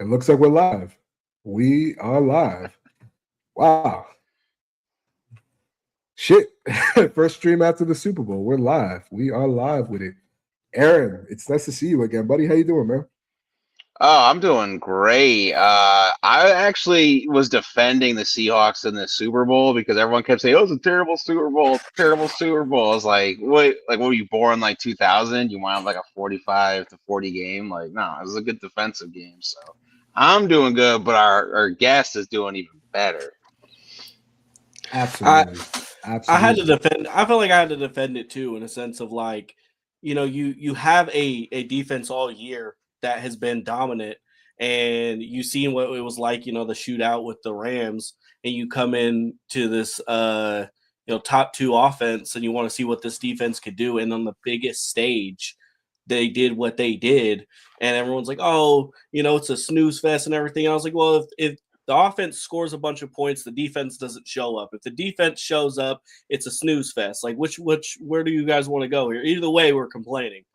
It looks like we're live. We are live. Wow. Shit. First stream after the Super Bowl. We're live. We are live with it. Aaron, it's nice to see you again, buddy. How you doing, man? Oh, I'm doing great. I actually was defending the Seahawks in the Super Bowl because everyone kept saying, "Oh, it's a terrible Super Bowl, terrible Super Bowl." I was like, "What? Like, what were you born like 2000? You wound up like a 45 to 40 game? Like, no, it was a good defensive game." So I'm doing good, but our guest is doing even better. I Absolutely. I had to Absolutely. defend. I feel like I had to defend it too, in a sense of like, you have a defense all year that has been dominant, and you seen what it was like, the shootout with the Rams, and you come in to this top two offense, and you want to see what this defense could do, and on the biggest stage, they did what they did, and everyone's like, oh, it's a snooze fest and everything. I was like, well, if the offense scores a bunch of points, the defense doesn't show up. If the defense shows up, it's a snooze fest. Like where do you guys want to go here? Either way, we're complaining.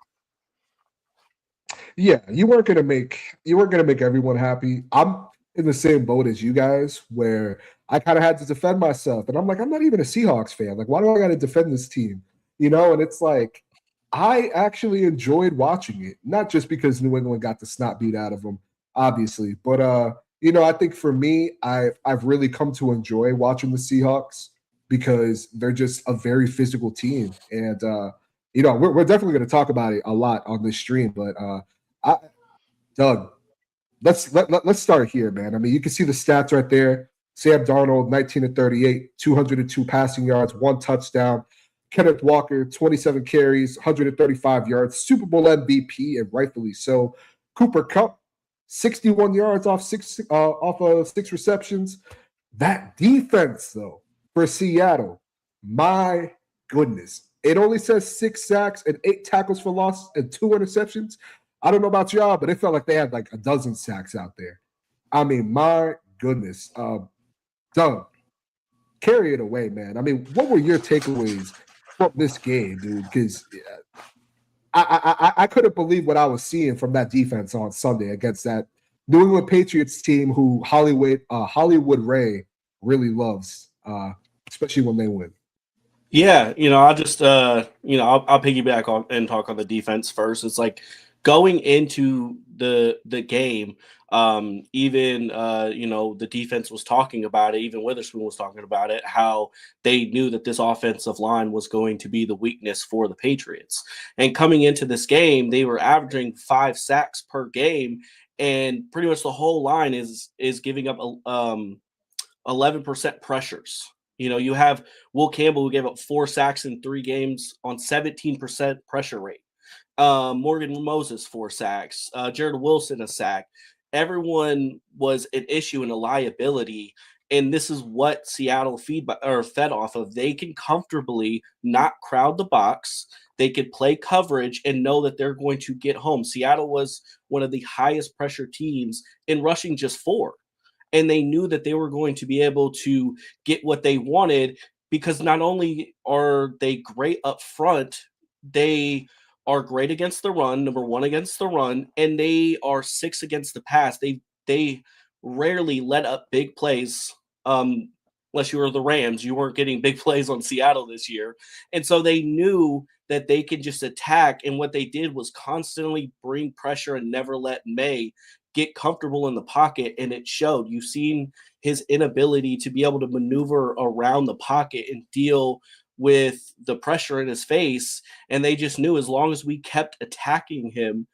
Yeah, you weren't gonna make everyone happy. I'm in the same boat as you guys, where I kind of had to defend myself, and I'm like, I'm not even a Seahawks fan. Like, why do I got to defend this team? And it's like I actually enjoyed watching it, not just because New England got the snot beat out of them, obviously, but I think for me, I've really come to enjoy watching the Seahawks because they're just a very physical team, and we're definitely going to talk about it a lot on this stream, but I, Doug, let's start here, man. I mean, you can see the stats right there. Sam Darnold, 19 to 38, 202 passing yards, one touchdown. Kenneth Walker, 27 carries, 135 yards, Super Bowl MVP, and rightfully so. Cooper Kupp, 61 yards off of six receptions. That defense, though, for Seattle, my goodness. It only says 6 sacks and 8 tackles for loss and 2 interceptions. I don't know about y'all, but it felt like they had like a dozen sacks out there. I mean, my goodness. Doug, carry it away, man. I mean, what were your takeaways from this game, dude? Because I couldn't believe what I was seeing from that defense on Sunday against that New England Patriots team who Hollywood Ray really loves, especially when they win. Yeah, I'll just I'll piggyback on and talk on the defense first. It's like going into the game, even the defense was talking about it, even Witherspoon was talking about it, how they knew that this offensive line was going to be the weakness for the Patriots. And coming into this game, they were averaging 5 sacks per game, and pretty much the whole line is giving up 11% pressures. You have Will Campbell, who gave up 4 sacks in 3 games on 17% pressure rate. Morgan Moses, 4 sacks. Jared Wilson, a sack. Everyone was an issue and a liability. And this is what Seattle fed off of. They can comfortably not crowd the box. They could play coverage and know that they're going to get home. Seattle was one of the highest pressure teams in rushing just 4. And they knew that they were going to be able to get what they wanted, because not only are they great up front, they are great against the run, number 1 against the run, and they are 6 against the pass. They rarely let up big plays. Unless you were the Rams, you weren't getting big plays on Seattle this year. And so they knew that they could just attack, and what they did was constantly bring pressure and never let May get comfortable in the pocket, and it showed. You've seen his inability to be able to maneuver around the pocket and deal with the pressure in his face, and they just knew as long as we kept attacking him,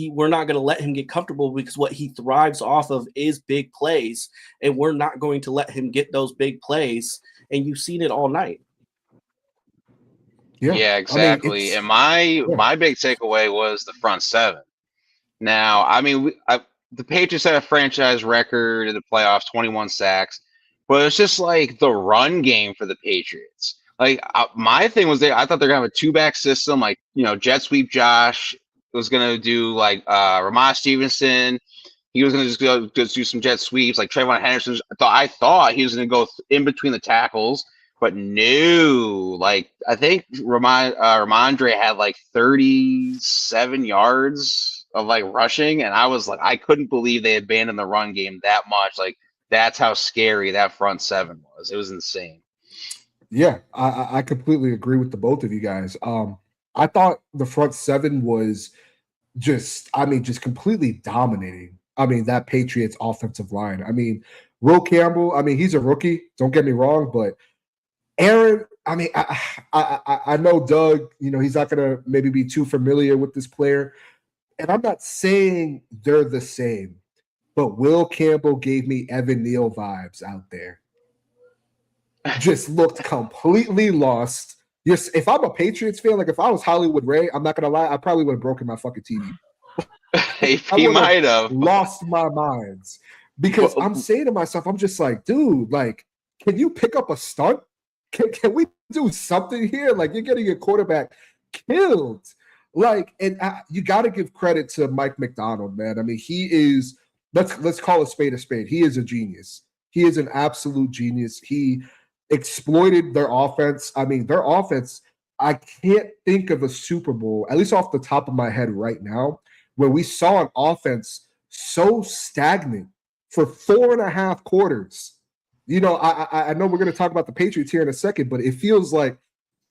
we're not going to let him get comfortable, because what he thrives off of is big plays, and we're not going to let him get those big plays, and you've seen it all night. Yeah, Yeah, I mean exactly. it's And my yeah, my big takeaway was the front seven. Now, I mean, the Patriots had a franchise record in the playoffs, 21 sacks, but it's just like the run game for the Patriots. Like my thing was, I thought they're gonna have a two-back system, like jet sweep. Josh was gonna do like Ramon Stevenson. He was gonna just do some jet sweeps, like Trayvon Henderson. I thought he was gonna go in between the tackles, but no. I think Ramondre had like 37 yards of like rushing, and I was like, I couldn't believe they abandoned the run game that much. Like that's how scary that front seven was. It was insane. Yeah, I completely agree with the both of you guys. I thought the front seven was just completely dominating. I mean, that Patriots offensive line. I mean, Will Campbell, I mean, he's a rookie, don't get me wrong, but Aaron, I mean, I know Doug, he's not going to maybe be too familiar with this player. And I'm not saying they're the same, but Will Campbell gave me Evan Neal vibes out there. Just looked completely lost. Yes, if I'm a Patriots fan, like if I was Hollywood Ray, I'm not gonna lie, I probably would have broken my fucking TV. He might have lost my minds because I'm saying to myself, I'm just like, dude, like, can you pick up a stunt? Can we do something here? Like, you're getting your quarterback killed. Like, and you got to give credit to Mike McDonald, man. I mean, he is. Let's call a spade a spade. He is a genius. He is an absolute genius. He exploited their offense. I mean, their offense. I can't think of a Super Bowl, at least off the top of my head right now, where we saw an offense so stagnant for 4.5 quarters. I know we're going to talk about the Patriots here in a second, but it feels like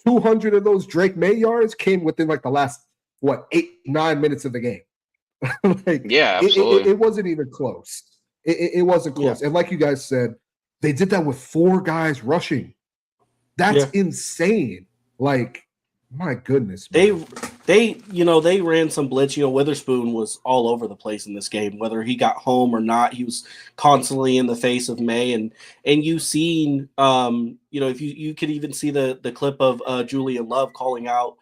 200 of those Drake May yards came within like the last, 8-9 minutes of the game. Like, yeah, absolutely. It wasn't even close. It wasn't close. Yeah. And like you guys said, they did that with 4 guys rushing. That's insane. Like, my goodness, man. They ran some blitz. Witherspoon was all over the place in this game, whether he got home or not. He was constantly in the face of May, and you've seen, if you could even see the clip of Julian Love calling out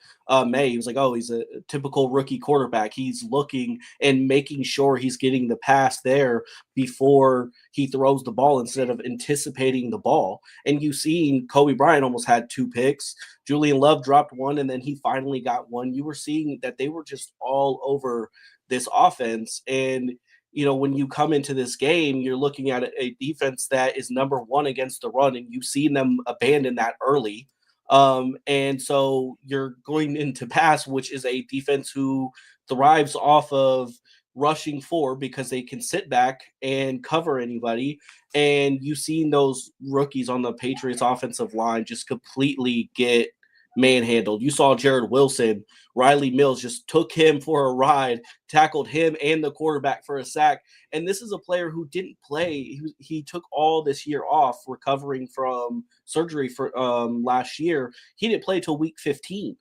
May. He was like, "Oh, he's a typical rookie quarterback. He's looking and making sure he's getting the pass there before he throws the ball instead of anticipating the ball." And you've seen Kobe Bryant almost had 2 picks. Julian Love dropped 1, and then he finally got 1. You were seeing that they were just all over this offense. And, when you come into this game, you're looking at a defense that is number 1 against the run, and you've seen them abandon that early. And so you're going into pass, which is a defense who thrives off of rushing 4 because they can sit back and cover anybody. And you've seen those rookies on the Patriots offensive line just completely get manhandled. You saw Jared Wilson, Riley Mills just took him for a ride, tackled him and the quarterback for a sack. And this is a player who didn't play. He took all this year off recovering from surgery for last year. He didn't play till week 15.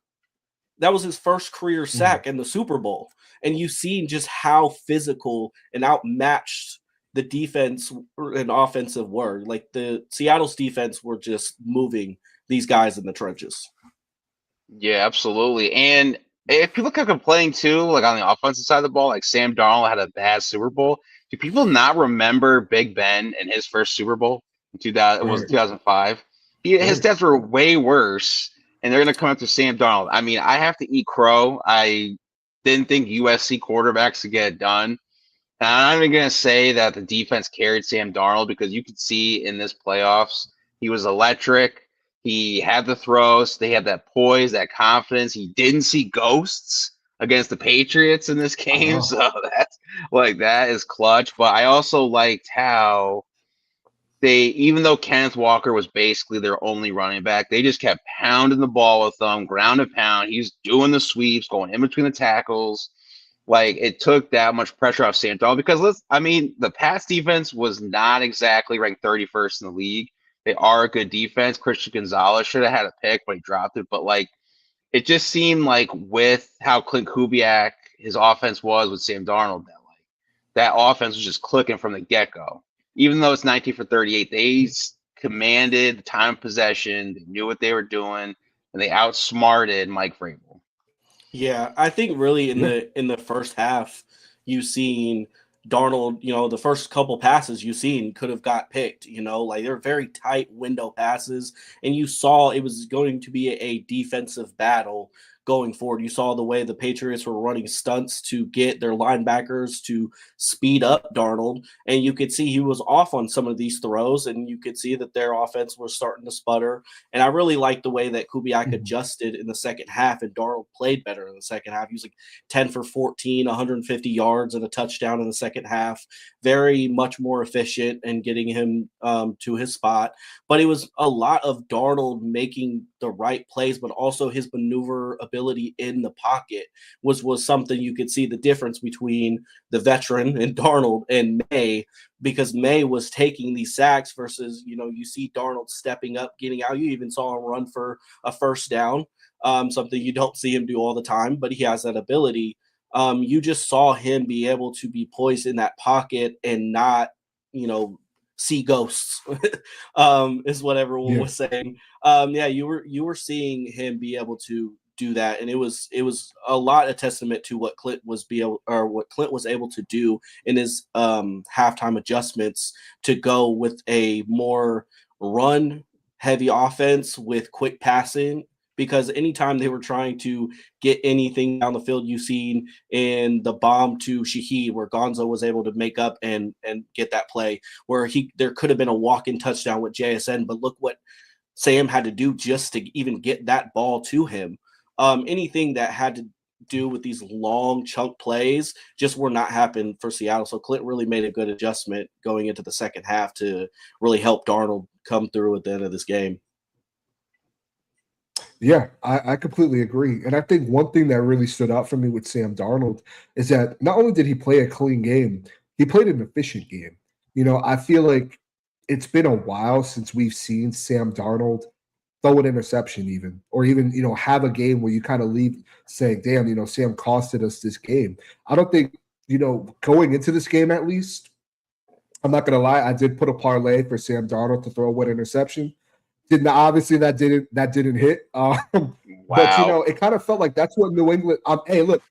That was his first career sack in the Super Bowl. And you've seen just how physical and outmatched the defense and offensive were. Like the Seattle's defense were just moving these guys in the trenches. Yeah, absolutely. And if people kept complaining too, like on the offensive side of the ball, like Sam Darnold had a bad Super Bowl. Do people not remember Big Ben and his first Super Bowl in 2000? It was 2005. His stats were way worse, and they're going to come after Sam Darnold. I mean, I have to eat crow. I didn't think USC quarterbacks could get it done. And I'm not even going to say that the defense carried Sam Darnold because you could see in this playoffs he was electric. He had the throws. They had that poise, that confidence. He didn't see ghosts against the Patriots in this game. So that is clutch. But I also liked how even though Kenneth Walker was basically their only running back, they just kept pounding the ball with them, ground and pound. He's doing the sweeps, going in between the tackles. Like, it took that much pressure off Sam Darnold because, the pass defense was not exactly ranked 31st in the league. They are a good defense. Christian Gonzalez should have had a pick, but he dropped it. But, it just seemed like with how Clint Kubiak, his offense was with Sam Darnold, that offense was just clicking from the get-go. Even though it's 19 for 38, they commanded the time of possession. They knew what they were doing, and they outsmarted Mike Vrabel. Yeah, I think really in the first half, you've seen Darnold, the first couple passes you've seen could have got picked, they're very tight window passes. And you saw it was going to be a defensive battle going forward. You saw the way the Patriots were running stunts to get their linebackers to speed up Darnold, and you could see he was off on some of these throws, and you could see that their offense was starting to sputter. And I really liked the way that Kubiak adjusted in the second half, and Darnold played better in the second half. He was like 10 for 14, 150 yards and a touchdown in the second half. Very much more efficient and getting him to his spot. But it was a lot of Darnold making the right plays, but also his maneuver ability in the pocket was something you could see the difference between the veteran and Darnold and May, because May was taking these sacks versus, you see Darnold stepping up, getting out. You even saw him run for a first down, something you don't see him do all the time, but he has that ability. You just saw him be able to be poised in that pocket and not, see ghosts, is what everyone was saying. You were seeing him be able to do that, and it was a lot of testament to what Clint was able to do in his halftime adjustments to go with a more run heavy offense with quick passing. Because anytime they were trying to get anything down the field, you've seen in the bomb to Shaheed, where Gonzo was able to make up and get that play, where there could have been a walk-in touchdown with JSN, but look what Sam had to do just to even get that ball to him. Anything that had to do with these long chunk plays just were not happening for Seattle. So Clint really made a good adjustment going into the second half to really help Darnold come through at the end of this game. Yeah, I completely agree. And I think one thing that really stood out for me with Sam Darnold is that not only did he play a clean game, he played an efficient game. I feel like it's been a while since we've seen Sam Darnold throw an interception or even, have a game where you kind of leave saying, damn, Sam costed us this game. I don't think, going into this game at least, I'm not going to lie, I did put a parlay for Sam Darnold to throw one interception. Obviously that didn't hit. Wow. But it kind of felt like that's what New England. Hey, look,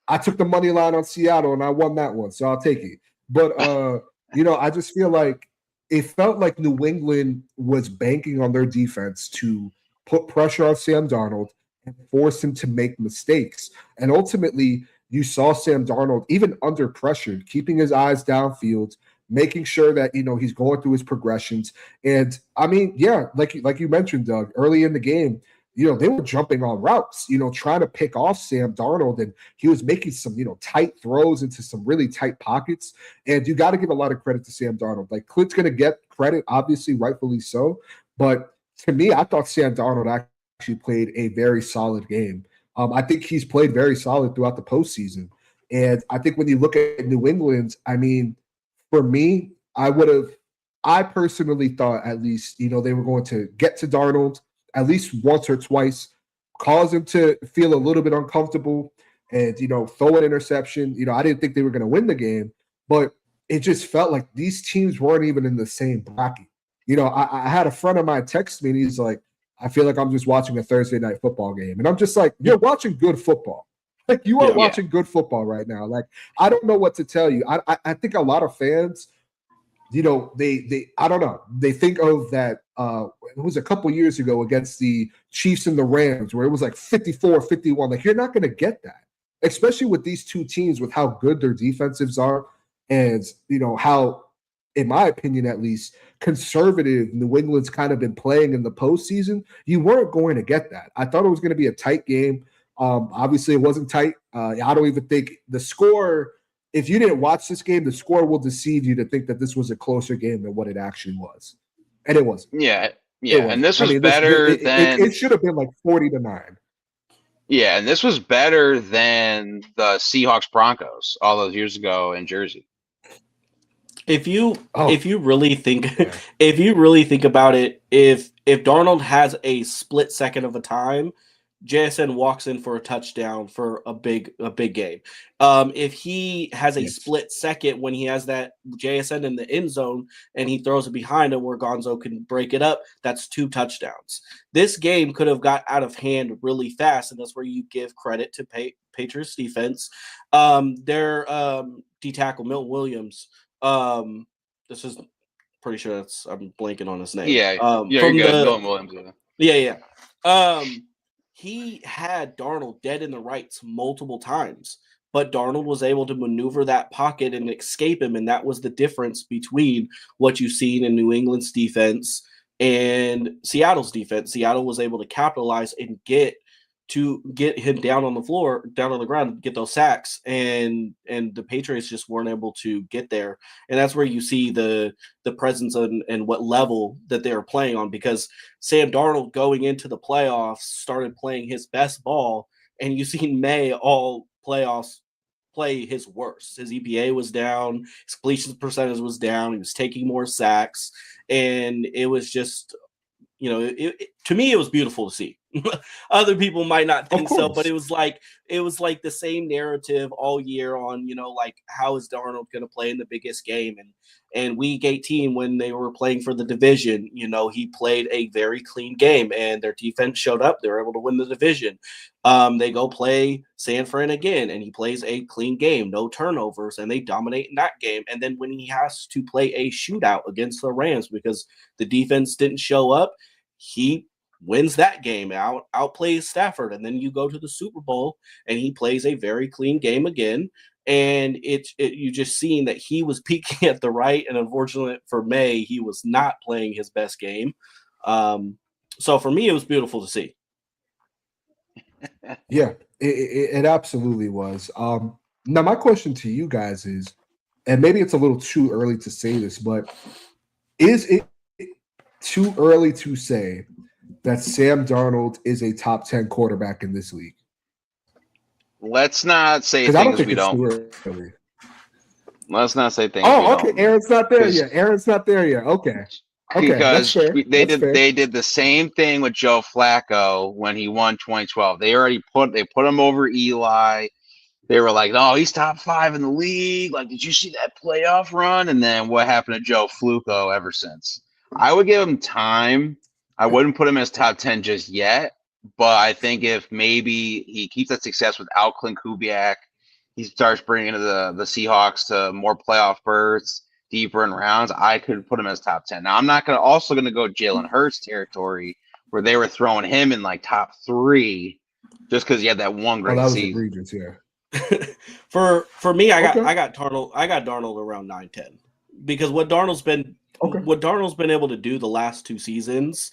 I took the money line on Seattle and I won that one, so I'll take it. But I just feel like it felt like New England was banking on their defense to put pressure on Sam Darnold and force him to make mistakes. And ultimately, you saw Sam Darnold even under pressure, keeping his eyes downfield, making sure that he's going through his progressions. And I mean, yeah, like you mentioned, Doug, early in the game, they were jumping on routes, trying to pick off Sam Darnold, and he was making some, tight throws into some really tight pockets. And you got to give a lot of credit to Sam Darnold. Like, Clint's going to get credit, obviously, rightfully so. But to me, I thought Sam Darnold actually played a very solid game. I think he's played very solid throughout the postseason. And I think when you look at New England, I mean, for me, I personally thought at least, they were going to get to Darnold at least once or twice, cause him to feel a little bit uncomfortable and, throw an interception. I didn't think they were going to win the game, but it just felt like these teams weren't even in the same bracket. I had a friend of mine text me and he's like, I feel like I'm just watching a Thursday night football game. And I'm just like, you're watching good football. Like, you are watching good football right now. Like, I don't know what to tell you. I think a lot of fans, they I don't know. They think of that. It was a couple years ago against the Chiefs and the Rams where it was like 54-51. Like, you're not going to get that, especially with these two teams, with how good their defensives are. And, how, in my opinion, at least, conservative New England's kind of been playing in the postseason. You weren't going to get that. I thought it was going to be a tight game. Obviously, it wasn't tight. I don't even think the score, if you didn't watch this game, the score will deceive you to think that this was a closer game than what it actually was. And it wasn't. Yeah. And this was better than... It should have been like 40-9. Yeah, and this was better than the Seahawks-Broncos all those years ago in Jersey. If you really think about it, if Darnold has a split second of a time, JSN walks in for a touchdown for a big game. If he has a split second when he has that JSN in the end zone and he throws it behind him where Gonzo can break it up, that's 2 touchdowns. This game could have got out of hand really fast, and that's where you give credit to Patriots defense. Their D tackle Milton Williams. This is pretty sure I'm blanking on his name. Yeah, you're good. Milton Williams. Yeah. he had Darnold dead in the rights multiple times, but Darnold was able to maneuver that pocket and escape him, and that was the difference between what you've seen in New England's defense and Seattle's defense. Seattle was able to capitalize and get him down on the floor, down on the ground, get those sacks, and the Patriots just weren't able to get there. And that's where you see the presence and what level that they were playing on, because Sam Darnold going into the playoffs started playing his best ball, and you seen May all playoffs play his worst. His EPA was down, his completion percentage was down, he was taking more sacks, and it was just, to me, it was beautiful to see. Other people might not think so, but it was like the same narrative all year on, like, how is Darnold going to play in the biggest game? And week 18, when they were playing for the division, he played a very clean game, and their defense showed up. They were able to win the division. They go play San Fran again, and he plays a clean game, no turnovers, and they dominate in that game. And then when he has to play a shootout against the Rams because the defense didn't show up, he wins that game, outplays Stafford, and then you go to the Super Bowl and he plays a very clean game again. And you just seeing that he was peaking at the right, and unfortunately for May, he was not playing his best game. So for me, it was beautiful to see. Yeah, it absolutely was. Now my question to you guys is, and maybe it's a little too early to say this, but is it too early to say that Sam Darnold is a top 10 quarterback in this league? Let's not say Because I don't things think we it's don't. too early. Let's not say things. Oh, we okay. don't. Aaron's not there yet. Aaron's not there yet. Okay. Okay, Because that's fair. they did the same thing with Joe Flacco when he won 2012. They put him over Eli. They were like, "Oh, he's top 5 in the league." Like, did you see that playoff run? And then what happened to Joe Flacco ever since? I would give him time. I wouldn't put him as top 10 just yet, but I think if maybe he keeps that success without Clint Kubiak, he starts bringing the Seahawks to more playoff berths, deeper in rounds, I could put him as top 10. Now, I'm not also going to go Jalen Hurts territory where they were throwing him in like top 3 just because he had that one great that was season. egregious, yeah. For me, I got Darnold around 9-10, because what Darnold's been able to do the last 2 seasons,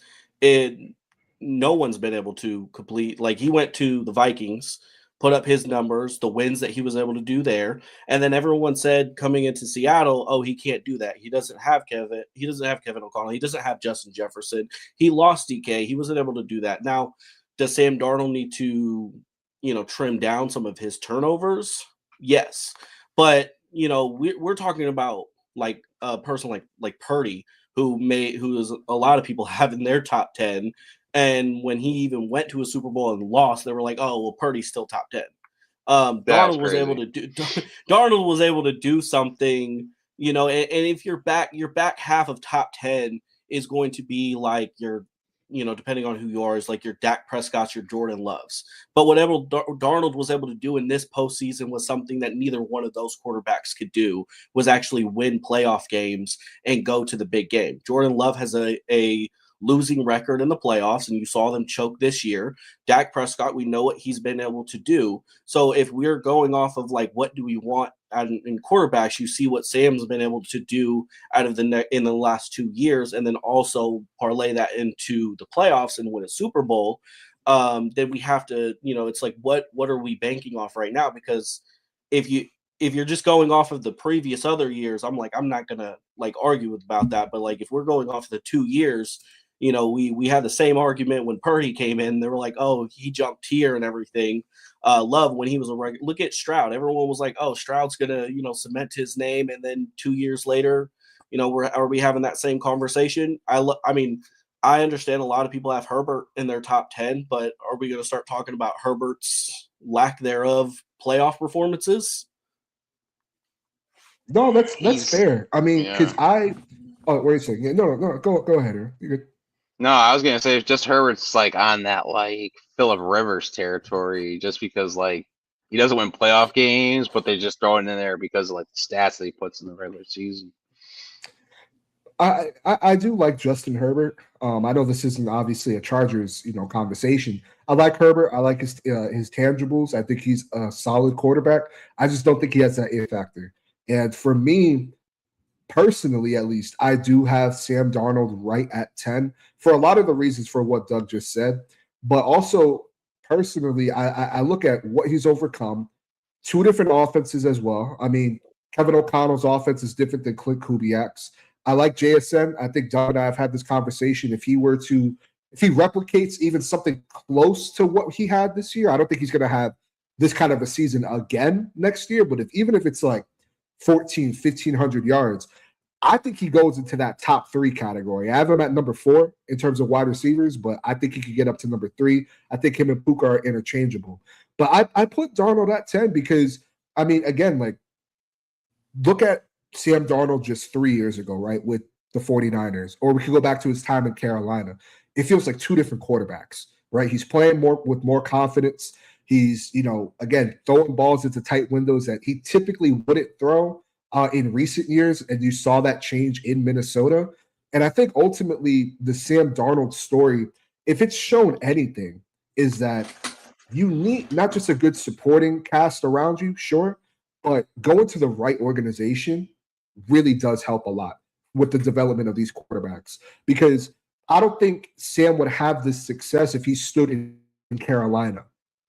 no one's been able to complete. Like, he went to the Vikings, put up his numbers, the wins that he was able to do there, and then everyone said coming into Seattle, oh, he can't do that. He doesn't have Kevin O'Connell. He doesn't have Justin Jefferson. He lost DK. He wasn't able to do that. Now, does Sam Darnold need to trim down some of his turnovers? Yes. But, we're talking about like a person like Purdy, who is a lot of people have in their top 10. And when he even went to a Super Bowl and lost, they were like, oh, well, Purdy's still top 10. Darnold was able to do something, and if your back half of top 10 is going to be like your, depending on who you are, is like your Dak Prescott's, your Jordan Loves. But whatever Darnold was able to do in this postseason was something that neither one of those quarterbacks could do, was actually win playoff games and go to the big game. Jordan Love has a losing record in the playoffs, and you saw them choke this year. Dak Prescott, we know what he's been able to do. So if we're going off of like, what do we want in quarterbacks, you see what Sam's been able to do in the last 2 years, and then also parlay that into the playoffs and win a Super Bowl. Then we have to, it's like, what are we banking off right now? Because if you're just going off of the previous other years, I'm not gonna like argue about that. But like, if we're going off of the 2 years, we had the same argument when Purdy came in. They were like, oh, he jumped here and everything. Love, when he was a regular, look at Stroud. Everyone was like, oh, Stroud's gonna, cement his name. And then 2 years later, are we having that same conversation? I mean, I understand a lot of people have Herbert in their top 10, but are we going to start talking about Herbert's lack thereof playoff performances? No, that's fair. I mean, because wait a second. Yeah, no, go ahead, Aaron. You're good. No, I was gonna say just Herbert's like on that like Phillip Rivers territory, just because like he doesn't win playoff games, but they just throw it in there because of like the stats that he puts in the regular season. I do like Justin Herbert. I know this isn't obviously a Chargers, conversation. I like Herbert. I like his tangibles. I think he's a solid quarterback. I just don't think he has that it factor. And for me, personally, at least, I do have Sam Darnold right at 10 for a lot of the reasons for what Doug just said. But also, personally, I look at what he's overcome, two different offenses as well. I mean, Kevin O'Connell's offense is different than Clint Kubiak's. I like JSN. I think Doug and I have had this conversation. If he replicates even something close to what he had this year, I don't think he's going to have this kind of a season again next year. But even if it's like 1,500 yards, I think he goes into that top 3 category. I have him at number 4 in terms of wide receivers, but I think he could get up to number 3. I think him and Puka are interchangeable. But I put Darnold at 10 because, I mean, again, like, look at Sam Darnold just 3 years ago, right, with the 49ers, or we could go back to his time in Carolina. It feels like two different quarterbacks, right? He's playing with more confidence. He's, again, throwing balls into tight windows that he typically wouldn't throw in recent years, and you saw that change in Minnesota. And I think ultimately the Sam Darnold story, if it's shown anything, is that you need not just a good supporting cast around you, sure, but going to the right organization really does help a lot with the development of these quarterbacks. Because I don't think Sam would have this success if he stood in Carolina.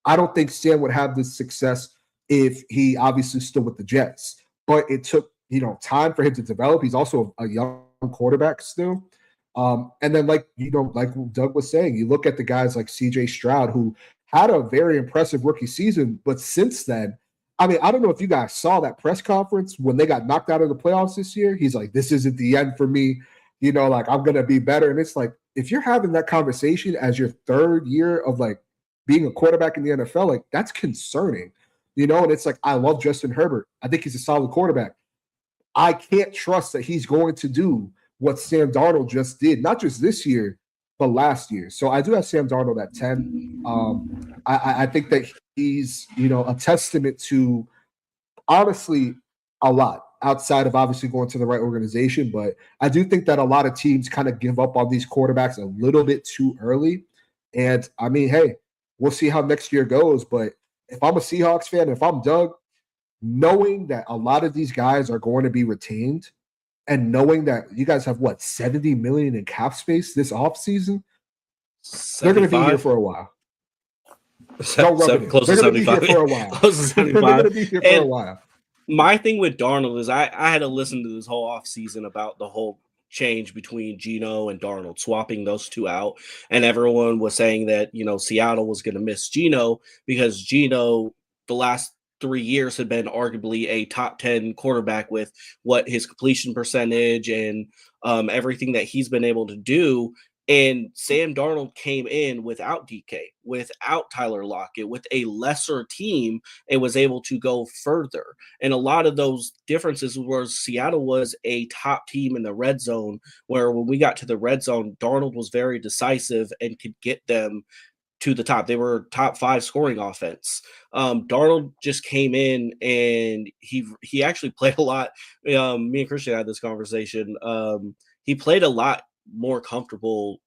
I don't think Sam would have this success if he obviously stood with the Jets. But it took, time for him to develop. He's also a young quarterback still. And then, like Doug was saying, you look at the guys like CJ Stroud, who had a very impressive rookie season, but since then, I mean, I don't know if you guys saw that press conference when they got knocked out of the playoffs this year. He's like, this isn't the end for me. Like, I'm going to be better. And it's like, if you're having that conversation as your third year of like being a quarterback in the NFL, like, that's concerning, and it's like, I love Justin Herbert. I think he's a solid quarterback. I can't trust that he's going to do what Sam Darnold just did, not just this year, but last year. So I do have Sam Darnold at 10. I think that he's, a testament to, honestly, a lot outside of obviously going to the right organization. But I do think that a lot of teams kind of give up on these quarterbacks a little bit too early. And I mean, hey, we'll see how next year goes. But if I'm a Seahawks fan, if I'm Doug, knowing that a lot of these guys are going to be retained and knowing that you guys have, 70 million in cap space this offseason, they're going to be here for a while. Close to 75. For a while. Close to 75. They're going to be here for a while. My thing with Darnold is I had to listen to this whole offseason about the whole change between Geno and Darnold, swapping those two out. And everyone was saying that, Seattle was going to miss Geno because Geno, the last 3 years, had been arguably a top 10 quarterback with what his completion percentage and everything that he's been able to do. And Sam Darnold came in without DK, without Tyler Lockett, with a lesser team, and was able to go further. And a lot of those differences was Seattle was a top team in the red zone, where when we got to the red zone, Darnold was very decisive and could get them to the top. They were top 5 scoring offense. Darnold just came in and he actually played a lot. Me and Christian had this conversation. He played a lot more comfortable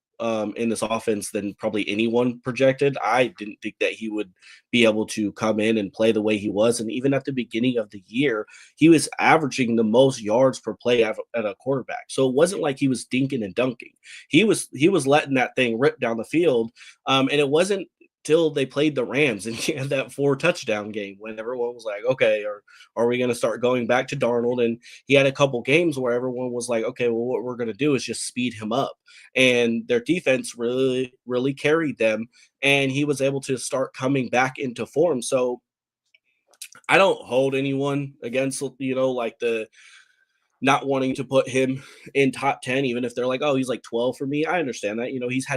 in this offense than probably anyone projected. I didn't think that he would be able to come in and play the way he was. And even at the beginning of the year, he was averaging the most yards per play at a quarterback. So it wasn't like he was dinking and dunking. He was letting that thing rip down the field. And it wasn't till they played the Rams and he had that 4 touchdown game when everyone was like, okay, are we going to start going back to Darnold? And he had a couple games where everyone was like, okay, well, what we're going to do is just speed him up. And their defense really, really carried them. And he was able to start coming back into form. So I don't hold anyone against, like the not wanting to put him in top 10, even if they're like, oh, he's like 12 for me. I understand that. He's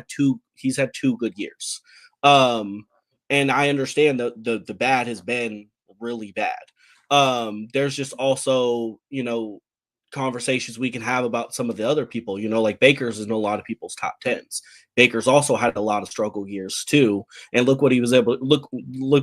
had two good years. And I understand the bad has been really bad. There's just also, conversations we can have about some of the other people. Like Baker's in a lot of people's top 10s. Baker's also had a lot of struggle years too, and look what he was able. Look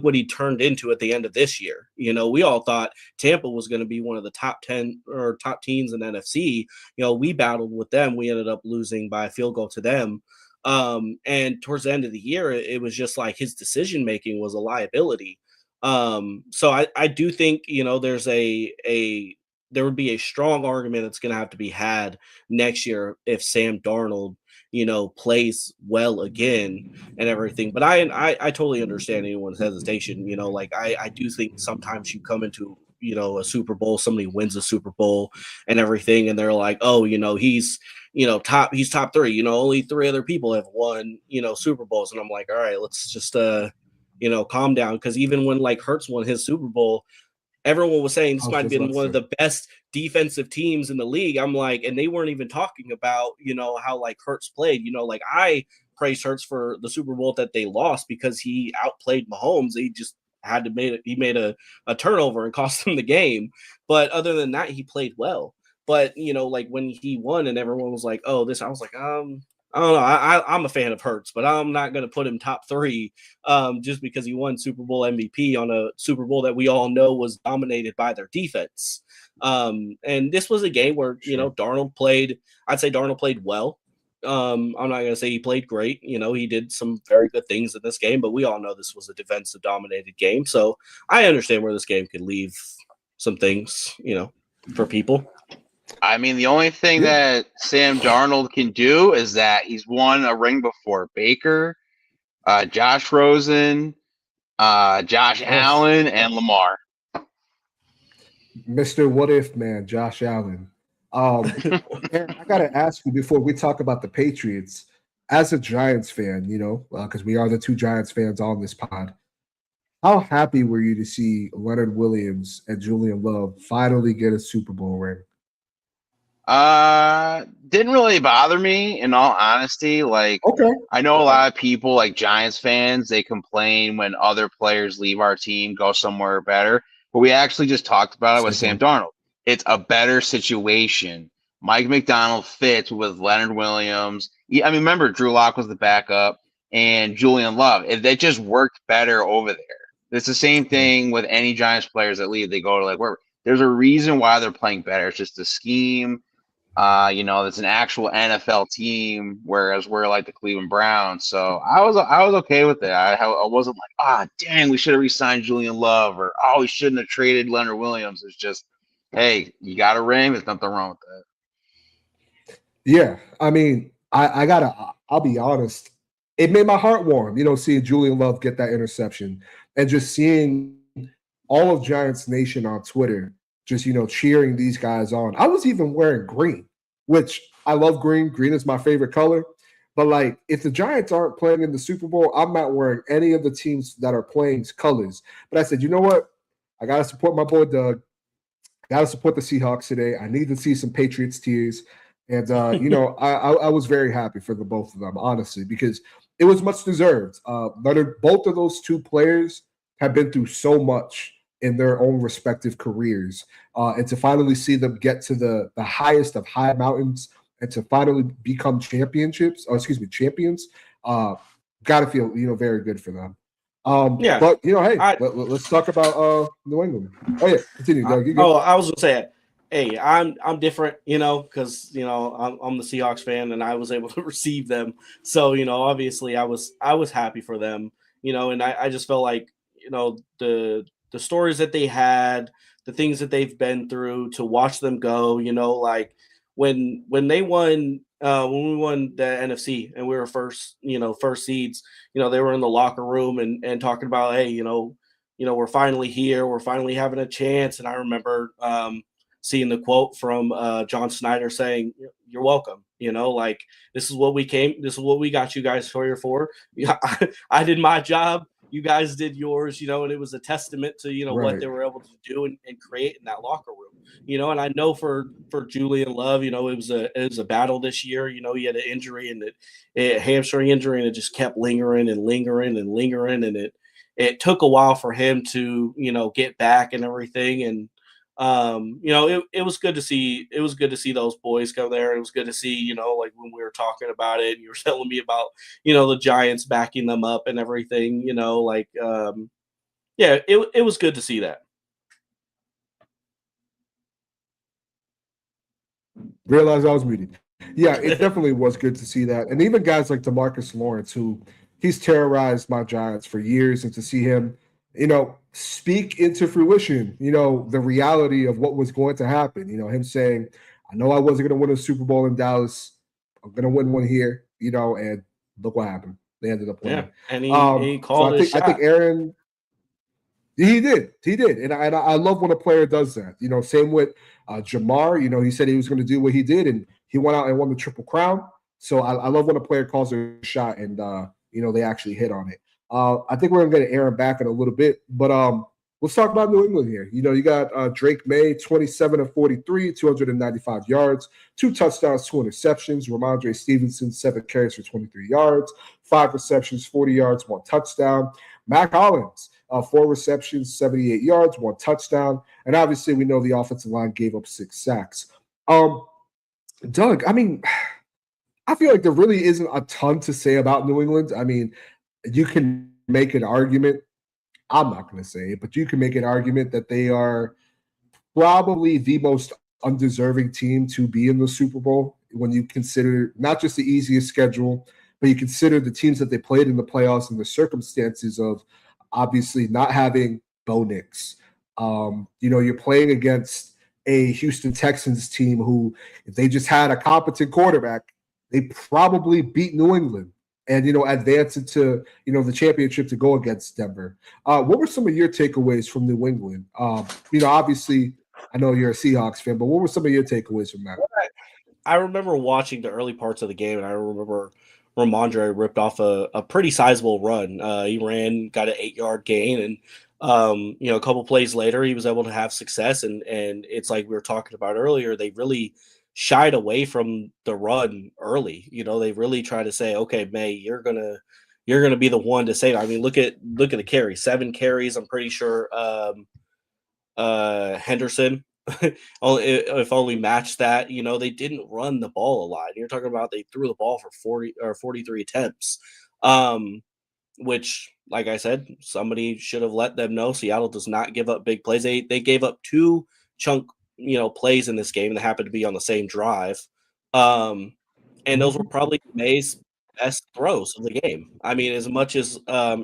what he turned into at the end of this year. We all thought Tampa was going to be one of the top 10 or top teams in NFC. We battled with them. We ended up losing by a field goal to them. And towards the end of the year, it was just like his decision making was a liability. So I do think there would be a strong argument that's going to have to be had next year if Sam Darnold plays well again and everything. But I totally understand anyone's hesitation. Like I do think sometimes you come into a Super Bowl, somebody wins a Super Bowl and everything, and they're like, oh, he's top three. Only three other people have won Super Bowls, and I'm like, all right, let's just calm down, because even when like Hurts won his Super Bowl, everyone was saying this might have been one of the best defensive teams in the league. I'm like, and they weren't even talking about, how like Hurts played. Like I praised Hurts for the Super Bowl that they lost because he outplayed Mahomes. He just had to made a turnover and cost them the game. But other than that, he played well. But like when he won and everyone was like, oh, this, I was like, I don't know. I'm a fan of Hurts, but I'm not going to put him top three just because he won Super Bowl MVP on a Super Bowl that we all know was dominated by their defense. And this was a game where, Darnold played, I'd say Darnold played well. I'm not going to say he played great. He did some very good things in this game, but we all know this was a defensive dominated game. So I understand where this game could leave some things, for people. I mean, the only thing that Sam Darnold can do is that he's won a ring before. Baker, Josh Rosen, Josh Allen, and Lamar. Mr. What If Man, Josh Allen. Aaron, I got to ask you before we talk about the Patriots, as a Giants fan, because we are the two Giants fans on this pod, how happy were you to see Leonard Williams and Julian Love finally get a Super Bowl ring? Didn't really bother me, in all honesty. Like, okay, I know a lot of people, like Giants fans, they complain when other players leave our team, go somewhere better. But we actually just talked about it with Sam Darnold. It's a better situation. Mike McDonald fits with Leonard Williams. I mean, remember, Drew Lock was the backup, and Julian Love. It just worked better over there. It's the same thing with any Giants players that leave. They go to like wherever. There's a reason why they're playing better. It's just the scheme. It's an actual NFL team, whereas we're like the Cleveland Browns. So I was okay with it. I wasn't like, dang, we should have re-signed Julian Love, or we shouldn't have traded Leonard Williams. It's just, hey, you got a ring. There's nothing wrong with that. Yeah, I mean, I'll be honest. It made my heart warm, seeing Julian Love get that interception and just seeing all of Giants Nation on Twitter just, cheering these guys on. I was even wearing green, which I love green. Green is my favorite color. But, like, if the Giants aren't playing in the Super Bowl, I'm not wearing any of the teams that are playing colors. But I said, you know what? I got to support my boy Doug. I got to support the Seahawks today. I need to see some Patriots tears. And, I was very happy for the both of them, honestly, because it was much deserved. Both of those two players have been through so much in their own respective careers. And to finally see them get to the highest of high mountains and to finally become champions, got to feel, very good for them. Yeah. But, hey, let's talk about New England. Oh, yeah, continue, Doug. I was going to say, hey, I'm different, because, I'm the Seahawks fan and I was able to receive them. So, obviously I was happy for them, and I just felt like, the stories that they had, the things that they've been through, to watch them go, like when they won, when we won the NFC and we were first seeds, they were in the locker room and talking about, hey, we're finally here, we're finally having a chance. And I remember seeing the quote from John Snyder saying, "You're welcome." Like, this is what we got you guys here for. I did my job. You guys did yours, and it was a testament to, Right. what they were able to do and create in that locker room, and I know for Julian Love, it was a battle this year. He had an injury and a hamstring injury, and it just kept lingering and lingering and lingering. And it took a while for him to, get back and everything. And It was good to see. It was good to see those boys go there. It was good to see, like when we were talking about it, and you were telling me about, the Giants backing them up and everything. Yeah, it was good to see that. Realized I was muted. Yeah, it definitely was good to see that. And even guys like DeMarcus Lawrence, who he's terrorized my Giants for years, and to see him, speak into fruition, the reality of what was going to happen. Him saying, I know I wasn't going to win a Super Bowl in Dallas. I'm going to win one here, and look what happened. They ended up winning. Yeah, and he So called his shot. I think Aaron, he did, and I love when a player does that. Same with Jamar. He said he was going to do what he did, and he went out and won the Triple Crown. So I love when a player calls a shot and they actually hit on it. I think we're going to get Aaron back in a little bit, but let's talk about New England here. You got Drake May, 27 of 43, 295 yards, 2 touchdowns, 2 interceptions. Ramondre Stevenson, 7 carries for 23 yards, 5 receptions, 40 yards, 1 touchdown. Mac Hollins, 4 receptions, 78 yards, 1 touchdown. And obviously, we know the offensive line gave up 6 sacks. Doug, I feel like there really isn't a ton to say about New England. You can make an argument. I'm not going to say it, but you can make an argument that they are probably the most undeserving team to be in the Super Bowl when you consider not just the easiest schedule, but you consider the teams that they played in the playoffs and the circumstances of obviously not having Bo Nix. You're playing against a Houston Texans team who, if they just had a competent quarterback, they probably beat New England and, advance into, the championship to go against Denver. What were some of your takeaways from New England? Obviously, I know you're a Seahawks fan, but what were some of your takeaways from that? I remember watching the early parts of the game, and I remember Ramondre ripped off a pretty sizable run. He got an 8-yard gain, and a couple plays later, he was able to have success. And it's like we were talking about earlier, they really shied away from the run early. They really tried to say, okay, May, you're gonna be the one to save. Look at the carry, 7 carries. I'm pretty sure Henderson if only matched that. They didn't run the ball a lot. You're talking about they threw the ball for 40 or 43 attempts, which, like I said, somebody should have let them know Seattle does not give up big plays. They gave up 2 chunk plays in this game that happened to be on the same drive, and those were probably May's best throws of the game. As much as Yeah.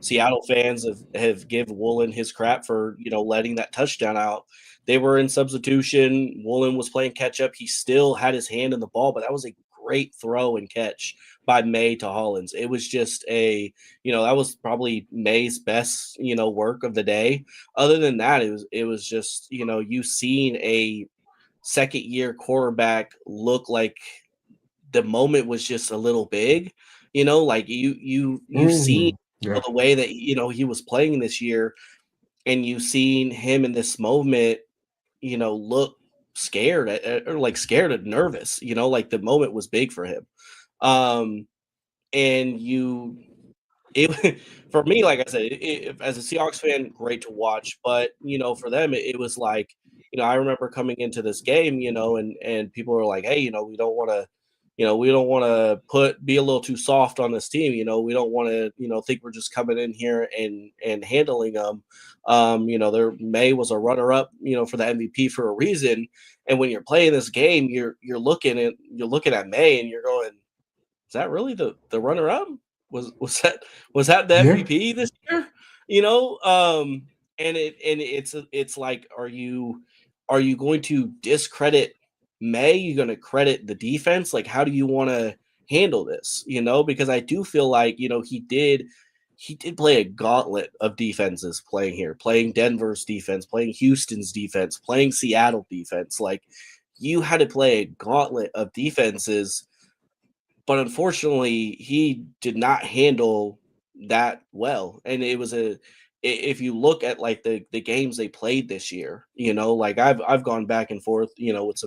Seattle fans have give Woolen his crap for letting that touchdown out. They were in substitution. Woolen was playing catch up. He still had his hand in the ball, but that was a great throw and catch by May to Hollins. It was just that was probably May's best work of the day. Other than that, it was just you seen a second year quarterback look like the moment was just a little big, like you see Yeah. the way that he was playing this year, and you've seen him in this moment, look scared scared and nervous, like the moment was big for him. And it for me, like I said, as a Seahawks fan, great to watch, but for them, it was like, I remember coming into this game, and people were like, hey, we don't want to. We don't want to be a little too soft on this team. We don't want to, think we're just coming in here and handling them. May was a runner up, for the MVP for a reason. And when you're playing this game, you're looking at May and you're going, is that really the runner up? Was that the MVP this year? And it's like, are you going to discredit May? You going to credit the defense? Like, how do you want to handle this? Because I do feel like he did play a gauntlet of defenses playing here, playing Denver's defense, playing Houston's defense, playing Seattle defense. Like, you had to play a gauntlet of defenses. But unfortunately, he did not handle that well. And it was if you look at like the games they played this year, like I've gone back and forth, with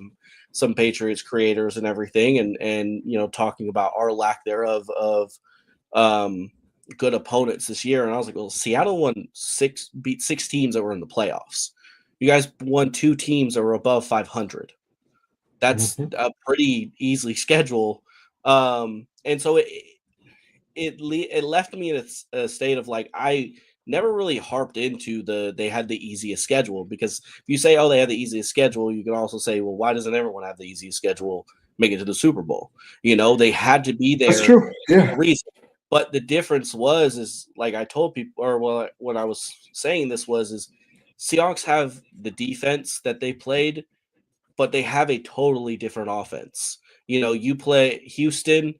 some Patriots creators and everything, and talking about our lack thereof of good opponents this year. And I was like, well, Seattle beat 6 teams that were in the playoffs. You guys won 2 teams that were above 500. That's Mhm. a pretty easily schedule. And so it left me in a state of like I never really harped into they had the easiest schedule, because if you say, oh, they had the easiest schedule, you can also say, well, why doesn't everyone have the easiest schedule make it to the Super Bowl? They had to be That's there true. for Yeah. a reason. But the difference is like I told people, or well, when I was saying this is Seahawks have the defense that they played, but they have a totally different offense. You play Houston.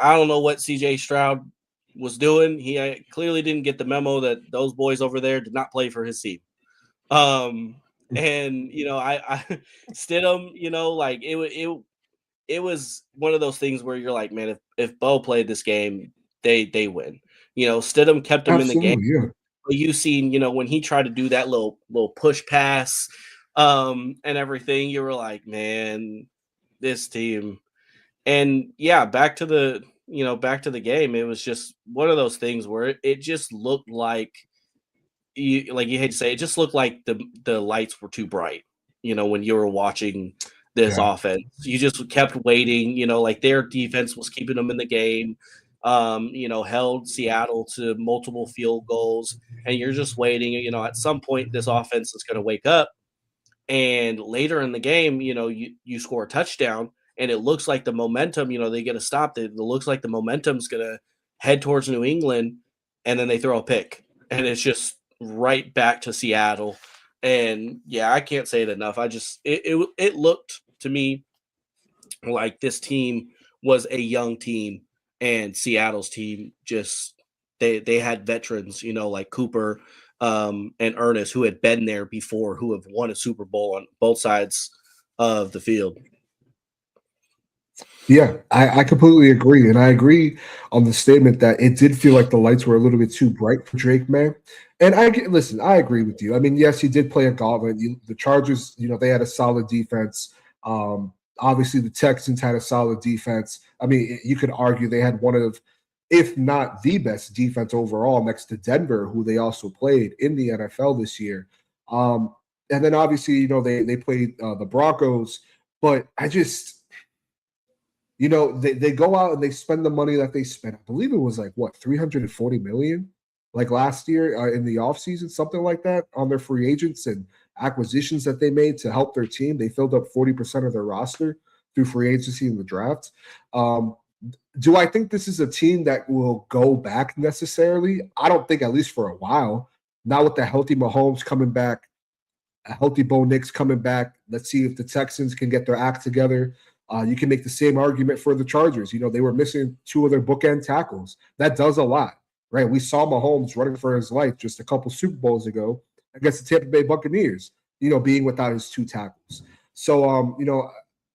I don't know what CJ Stroud was doing. He clearly didn't get the memo that those boys over there did not play for his team. And I Stidham, like it was one of those things where you're like, man, if Bo played this game, they win. Stidham kept him in the game. Absolutely. Yeah. But you seen, when he tried to do that little push pass, and everything, you were like, man, this team. And yeah, back to the game. It was just one of those things where it just looked like you hate to say it, just looked like the lights were too bright. When you were watching this Yeah. offense, you just kept waiting. Like their defense was keeping them in the game. Held Seattle to multiple field goals, and you're just waiting. At some point, this offense is going to wake up, and later in the game, you score a touchdown, and it looks like the momentum, they get a stop. It looks like the momentum's going to head towards New England, and then they throw a pick, and it's just right back to Seattle. And yeah, I can't say it enough. It looked to me like this team was a young team, and Seattle's team just they had veterans, like Cooper, and Ernest, who had been there before, who have won a Super Bowl on both sides of the field. Yeah, I completely agree. And I agree on the statement that it did feel like the lights were a little bit too bright for Drake, man. And listen, I agree with you. I mean, yes, he did play a gauntlet. The Chargers, they had a solid defense. Obviously, the Texans had a solid defense. I mean, you could argue they had one of, if not the best defense overall, next to Denver, who they also played in the NFL this year. And then obviously, they played the Broncos, but they go out and they spend the money that they spent. I believe it was like what, 340 million like last year in the offseason, something like that, on their free agents and acquisitions that they made to help their team. They filled up 40% of their roster through free agency in the draft. Do I think this is a team that will go back necessarily? I don't think, at least for a while. Now with the healthy Mahomes coming back, a healthy Bo Nix coming back. Let's see if the Texans can get their act together. You can make the same argument for the Chargers. They were missing 2 of their bookend tackles. That does a lot, right? We saw Mahomes running for his life just a couple Super Bowls ago against the Tampa Bay Buccaneers, being without his 2 tackles. So,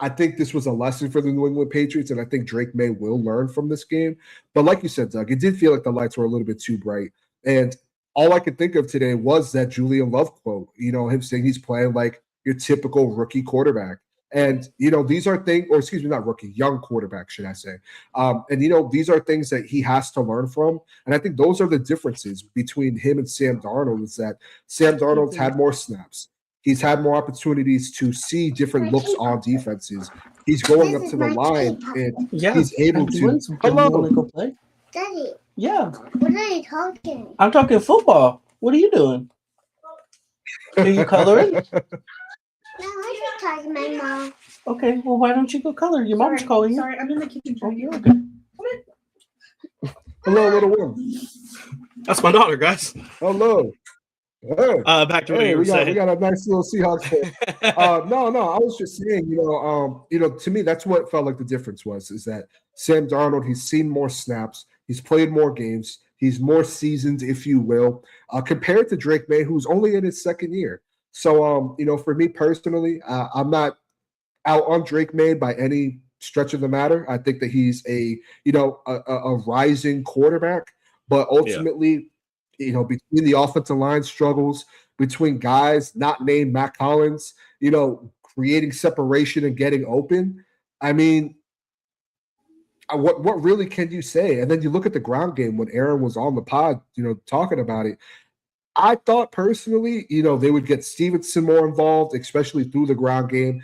I think this was a lesson for the New England Patriots, and I think Drake May will learn from this game. But like you said, Doug, it did feel like the lights were a little bit too bright. And all I could think of today was that Julian Love quote, him saying he's playing like your typical rookie quarterback. And, these are things, or excuse me, not rookie, young quarterback, should I say. And these are things that he has to learn from. And I think those are the differences between him and Sam Darnold, is that Sam Darnold's had more snaps. He's had more opportunities to see different looks on defenses. He's going up to the line and he's able to. Hello. You want to go play? Daddy. Yeah. What are you talking? I'm talking football. What are you doing? Are you coloring? No, I'm just talking to my mom. Okay, well, why don't you go color? Your mom's calling you. Sorry, I'm in the kitchen trying to Okay. Hello, little one. That's my daughter, guys. Hello. Hey. Back to what you were saying. We got a nice little Seahawks fan. No, I was just saying, to me, that's what felt like the difference is that Sam Darnold, he's seen more snaps, he's played more games, he's more seasoned, if you will, compared to Drake May, who's only in his second year. So, for me personally, I'm not out on Drake May by any stretch of the matter. I think that he's a rising quarterback, but ultimately, between the offensive line struggles, between guys not named Matt Collins, creating separation and getting open. I mean, what really can you say? And then you look at the ground game when Aaron was on the pod, talking about it. I thought personally, they would get Stevenson more involved, especially through the ground game.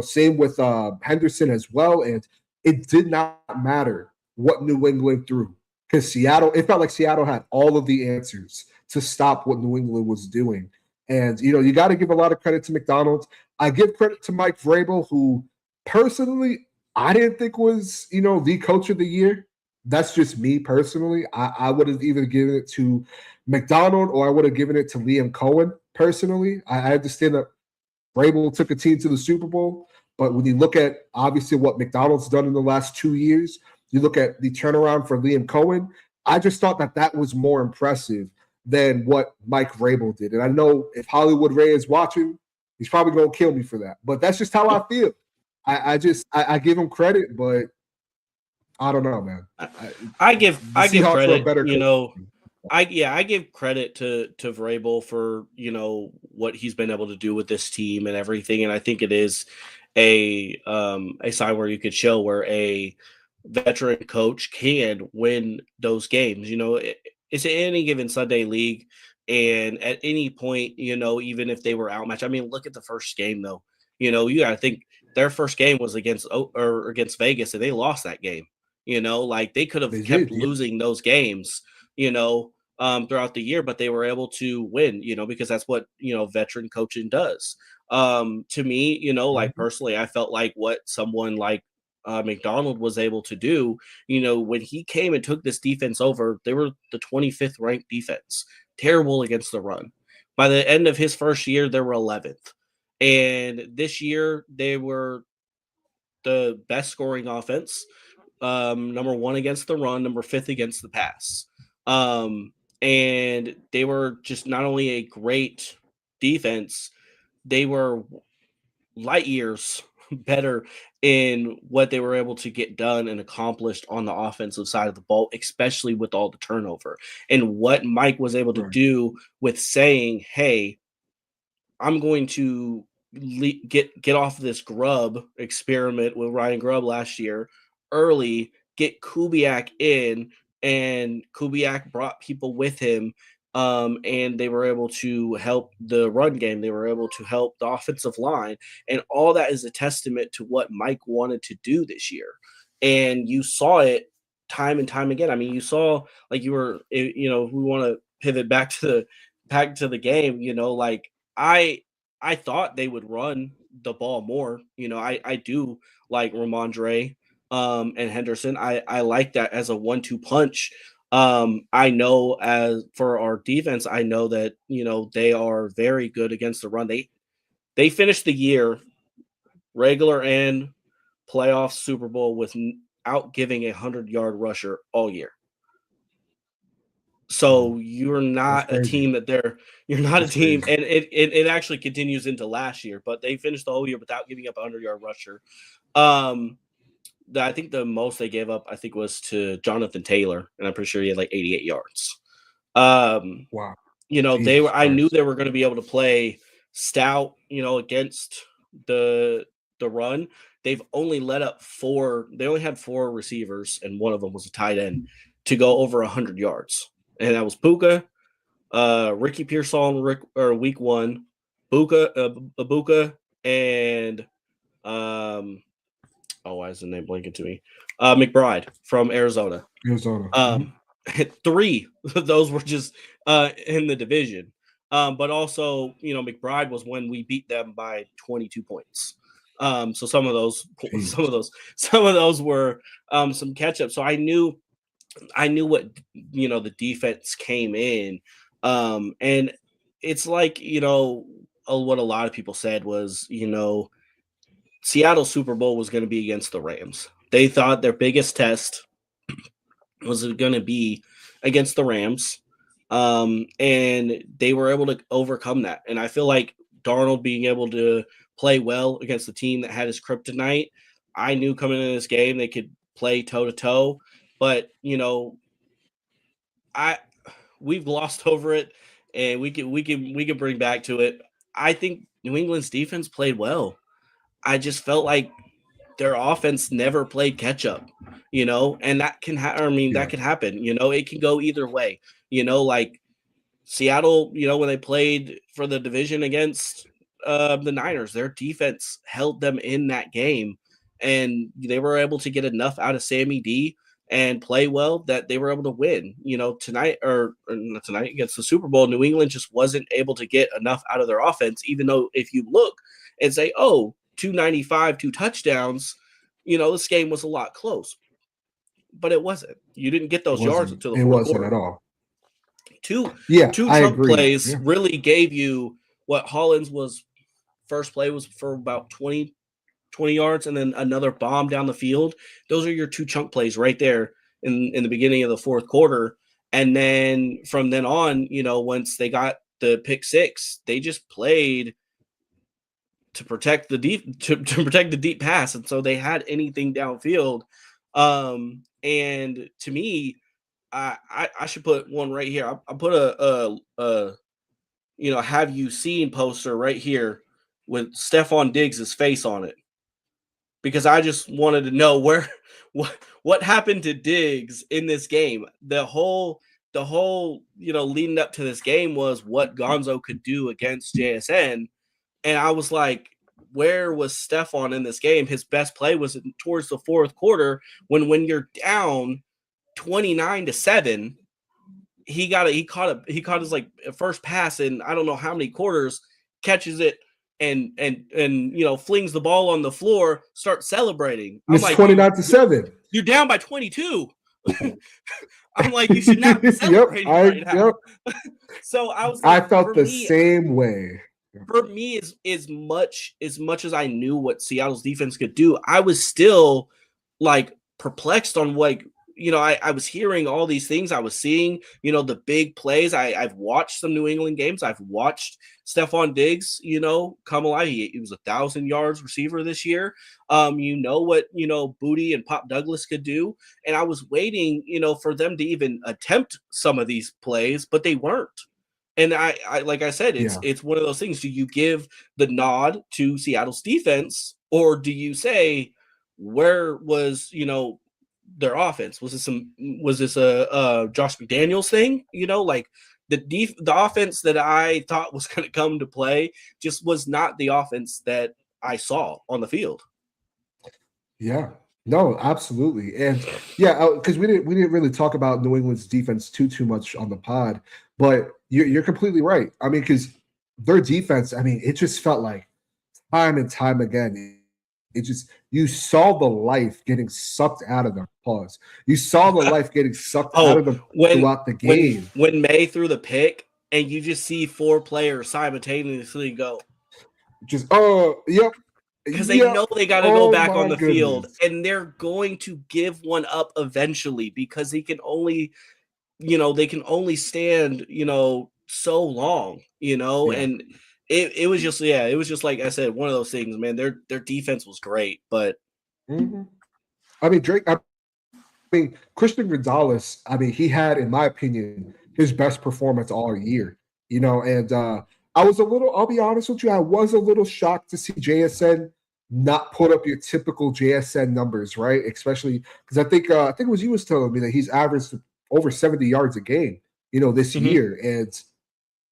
Same with Henderson as well. And it did not matter what New England threw because it felt like Seattle had all of the answers to stop what New England was doing. And, you got to give a lot of credit to McDonald's. I give credit to Mike Vrabel, who personally I didn't think was, the coach of the year. That's just me personally. I would have either given it to McDonald or I would have given it to Liam Cohen personally. I understand that Vrabel took a team to the Super Bowl, but when you look at obviously what McDonald's done in the last 2 years, you look at the turnaround for Liam Cohen. I just thought that was more impressive than what Mike Vrabel did. And I know if Hollywood Ray is watching, he's probably going to kill me for that. But that's just how I feel. I give him credit, but I don't know, man. I give credit. Better I give credit to Vrabel for what he's been able to do with this team and everything, and I think it is a sign where you could show where a veteran coach can win those games. It's any given Sunday league, and at any point, even if they were outmatched. I mean, look at the first game though. You got to think their first game was against Vegas, and they lost that game. Like they could have kept losing those games. Throughout the year, but they were able to win, because that's what, veteran coaching does. To me, like personally, I felt like what someone like McDonald was able to do, when he came and took this defense over, they were the 25th ranked defense, terrible against the run. By the end of his first year, they were 11th. And this year, they were the best scoring offense, number 1 against the run, number 5th against the pass. And they were just not only a great defense, they were light years better in what they were able to get done and accomplished on the offensive side of the ball, especially with all the turnover. And what Mike was able to do with saying, hey, I'm going to get off this Grubb experiment with Ryan Grubb last year early, get Kubiak in, and Kubiak brought people with him, and they were able to help the run game. They were able to help the offensive line, and all that is a testament to what Mike wanted to do this year. And you saw it time and time again. I mean, you saw, like, you were, if we want to pivot back to the game, like I thought they would run the ball more. I do like Ramondre and Henderson. I like that as a 1-2 punch. I know as for our defense, I know that they are very good against the run. They finished the year, regular and playoff Super Bowl, without giving a 100-yard rusher all year. So you're not a team you're not a team, and it actually continues into last year, but they finished the whole year without giving up a 100-yard rusher. I think the most they gave up, I think, was to Jonathan Taylor, and I'm pretty sure he had like 88 yards. Wow. I knew they were going to be able to play stout, against the run. They've only let up 4. They only had 4 receivers, and one of them was a tight end, to go over 100 yards. And that was Puka, Ricky Pearsall week 1, Ibuka, and why is the name blanking to me? McBride from Arizona. 3 of those were just in the division. But also, McBride was when we beat them by 22 points. So some of those were some catch up. So I knew what the defense came in, and it's like what a lot of people said was Seattle Super Bowl was going to be against the Rams. They thought their biggest test was going to be against the Rams, and they were able to overcome that. And I feel like Darnold being able to play well against the team that had his kryptonite, I knew coming into this game they could play toe to toe. But we've glossed over it, and we can bring back to it. I think New England's defense played well. I just felt like their offense never played catch up, and that can that could happen. It can go either way. Like Seattle, when they played for the division against the Niners, their defense held them in that game, and they were able to get enough out of Sammy D and play well that they were able to win. Tonight or not tonight against the Super Bowl, New England just wasn't able to get enough out of their offense, even though if you look and say, 295, 2 touchdowns, this game was a lot close. But it wasn't. You didn't get those yards until the fourth quarter. It wasn't at all. Two I chunk agree. plays really gave you what Hollins was. First play was for about 20 yards, and then another bomb down the field. Those are your 2 chunk plays right there in the beginning of the fourth quarter. And then from then on, once they got the pick 6, they just played to protect the deep to protect the deep pass, and so they had anything downfield. And to me, I should put one right here. I put a have you seen poster right here with Stephon Diggs' face on it, because I just wanted to know what happened to Diggs in this game. The whole leading up to this game was what Gonzo could do against JSN, and I was like, where was Stephon in this game? His best play was towards the fourth quarter when you're down 29-7. He caught his first pass in I don't know how many quarters, catches it and flings the ball on the floor, starts celebrating. It's 29-7. You're down by 22. I'm like, you should not be celebrating right now. So I was like, I felt the same way. For me, as much as I knew what Seattle's defense could do, I was still perplexed on I was hearing all these things. I was seeing, the big plays. I've watched some New England games. I've watched Stephon Diggs, come alive. He was 1,000 yards receiver this year. What, Booty and Pop Douglas could do. And I was waiting, for them to even attempt some of these plays, but they weren't. And I like I said, it's one of those things. Do you give the nod to Seattle's defense, or do you say, where was, their offense? Was this a Josh McDaniels thing? The offense that I thought was going to come to play just was not the offense that I saw on the field. Yeah, no, absolutely. And because we didn't really talk about New England's defense too much on the pod, but you're completely right. I mean, because their defense, it just felt like time and time again, you saw the life getting sucked out of them. Pause. You saw the life getting sucked out of them throughout the game. When May threw the pick, and you just see 4 players simultaneously go, yep. Because they know they got to go back on the field, and they're going to give one up eventually, because they can only stand, so long, and it was just like I said, one of those things, man. Their defense was great, but Christian Gonzalez, he had, in my opinion, his best performance all year, and I'll be honest with you, I was a little shocked to see JSN not put up your typical JSN numbers, right? Especially because I think it was you was telling me that he's averaged over 70 yards a game, this year, and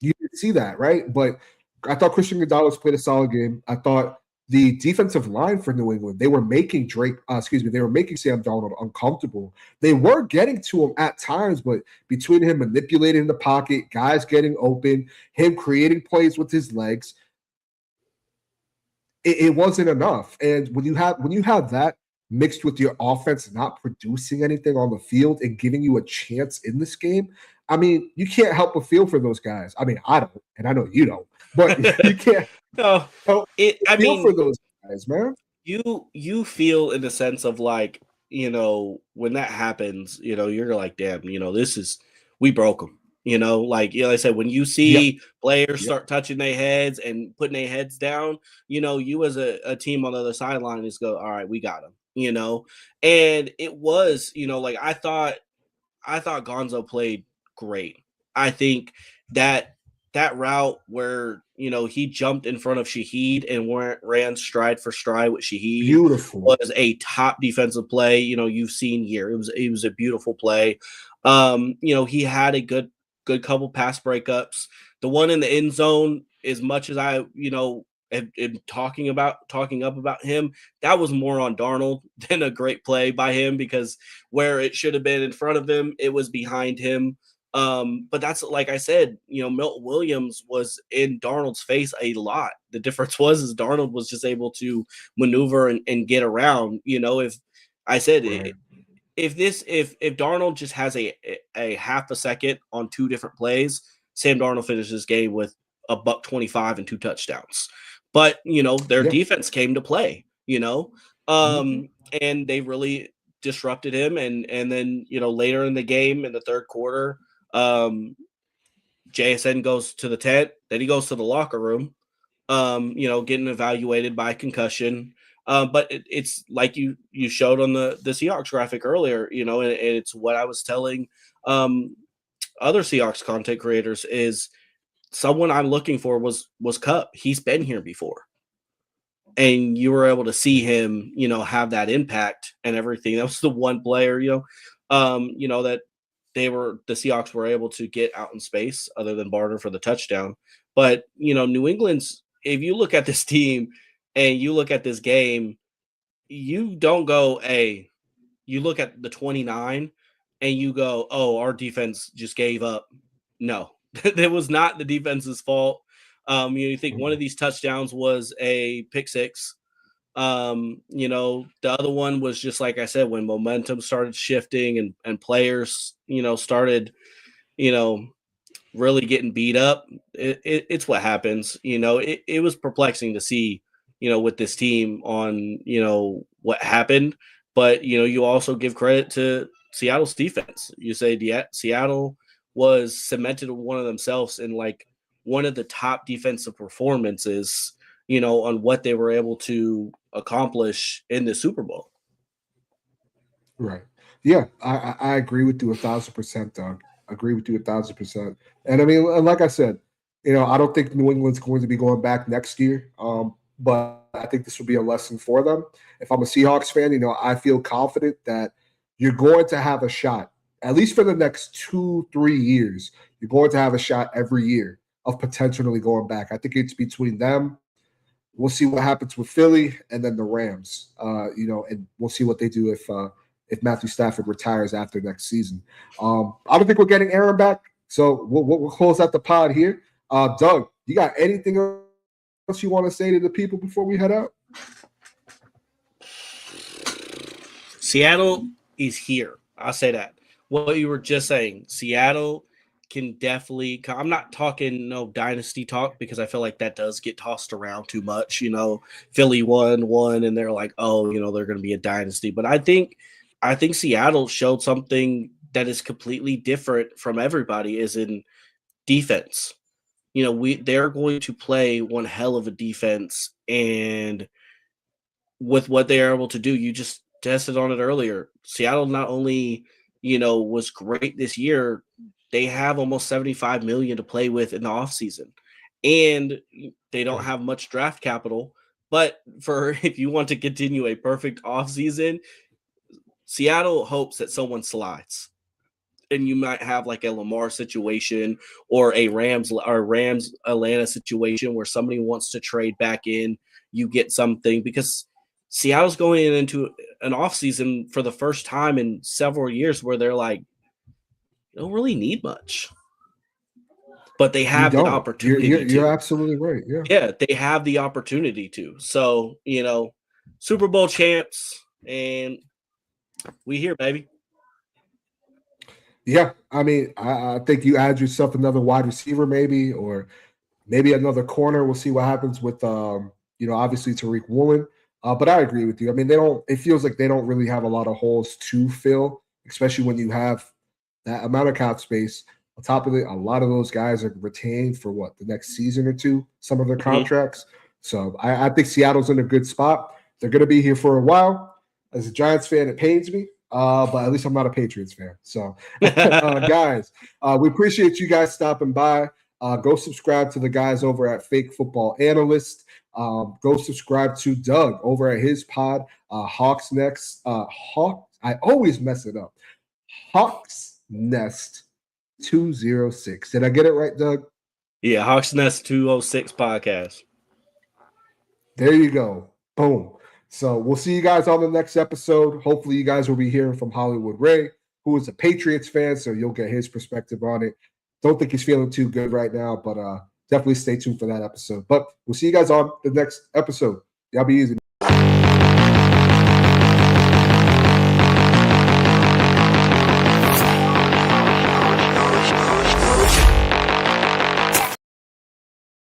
you didn't see that, right? But I thought Christian Gonzalez played a solid game. I thought the defensive line for New England, they were making they were making Sam Darnold uncomfortable. They were getting to him at times, but between him manipulating the pocket, guys getting open, him creating plays with his legs, it wasn't enough. And when you have that mixed with your offense not producing anything on the field and giving you a chance in this game, you can't help but feel for those guys. I don't, and I know you don't, but you can't feel for those guys, man. You feel in the sense of when that happens, you're like, damn, we broke them. Like I said, when you see players start touching their heads and putting their heads down, you as a team on the other sideline just go, all right, we got them, and it was, I thought Gonzo played great. I think that route where, he jumped in front of Shaheed and ran stride for stride with Shaheed, beautiful, was a top defensive play. You've seen here. It was a beautiful play. He had a good good couple pass breakups. The one in the end zone, as much as I, am talking up about him, that was more on Darnold than a great play by him, because where it should have been in front of him, it was behind him. But that's, like I said, Milton Williams was in Darnold's face a lot. The difference is Darnold was just able to maneuver and get around. If I said Right. if Darnold just has a half a second on two different plays, Sam Darnold finishes this game with $125 and 2 touchdowns. But their defense came to play. And they really disrupted him. And then later in the game, in the third quarter, JSN goes to the tent, then he goes to the locker room, getting evaluated by concussion. But it's like you showed on the Seahawks graphic earlier, and it's what I was telling other Seahawks content creators is someone I'm looking for was Kupp. He's been here before. And you were able to see him, have that impact and everything. That was the one player, that the Seahawks were able to get out in space other than Barner for the touchdown. But, New England's, if you look at this team and you look at this game, you don't go, you look at the 29 and you go, oh, our defense just gave up. No, that was not the defense's fault. You think one of these touchdowns was a pick six. The other one was just, like I said, when momentum started shifting and players, started, really getting beat up. It's what happens. It was perplexing to see, with this team on, what happened. But, you also give credit to Seattle's defense. You say Seattle was cemented one of themselves in like one of the top defensive performances, on what they were able to accomplish in the Super Bowl. Right. Yeah, I agree with you 1,000%, Doug. I agree with you 1,000%. And I mean, like I said, I don't think New England's going to be going back next year. But I think this will be a lesson for them. If I'm a Seahawks fan, I feel confident that you're going to have a shot, at least for the next 2-3 years. You're going to have a shot every year of potentially going back. I think it's between them. We'll see what happens with Philly and then the Rams. And we'll see what they do if Matthew Stafford retires after next season. I don't think we're getting Aaron back, so we'll close out the pod here. Doug, you got anything else you want to say to the people before we head out? Seattle is here. I'll say that. What you were just saying, Seattle can definitely. I'm not talking no dynasty talk, because I feel like that does get tossed around too much. Philly won, and they're like, oh, they're going to be a dynasty. But I think Seattle showed something that is completely different from everybody, is in defense. They're going to play one hell of a defense, and with what they are able to do, you just tested on it earlier. Seattle not only, was great this year, they have almost $75 million to play with in the offseason, and they don't have much draft capital. But if you want to continue a perfect offseason, Seattle hopes that someone slides. And you might have like a Lamar situation or a Rams Atlanta situation where somebody wants to trade back in. You get something, because Seattle's going into an offseason for the first time in several years where they're like, you don't really need much. But they have the opportunity. You're absolutely right. Yeah, they have the opportunity to. So, Super Bowl champs, and we here, baby. Yeah, I mean, I think you add yourself another wide receiver, maybe, or maybe another corner. We'll see what happens with, obviously Tariq Woolen. But I agree with you. I mean, it feels like they don't really have a lot of holes to fill, especially when you have that amount of cap space. On top of it, a lot of those guys are retained for the next season or two, some of their contracts. So I think Seattle's in a good spot. They're going to be here for a while. As a Giants fan, it pains me. But at least I'm not a Patriots fan. So, guys, we appreciate you guys stopping by. Go subscribe to the guys over at Fake Football Analyst. Go subscribe to Doug over at his pod, Hawks Next. I always mess it up. Hawks Nest 206. Did I get it right, Doug? Yeah, Hawks Nest 206 podcast. There you go. Boom. So we'll see you guys on the next episode. Hopefully you guys will be hearing from Hollywood Ray, who is a Patriots fan, so you'll get his perspective on it. Don't think he's feeling too good right now, but definitely stay tuned for that episode. But we'll see you guys on the next episode. Y'all be easy.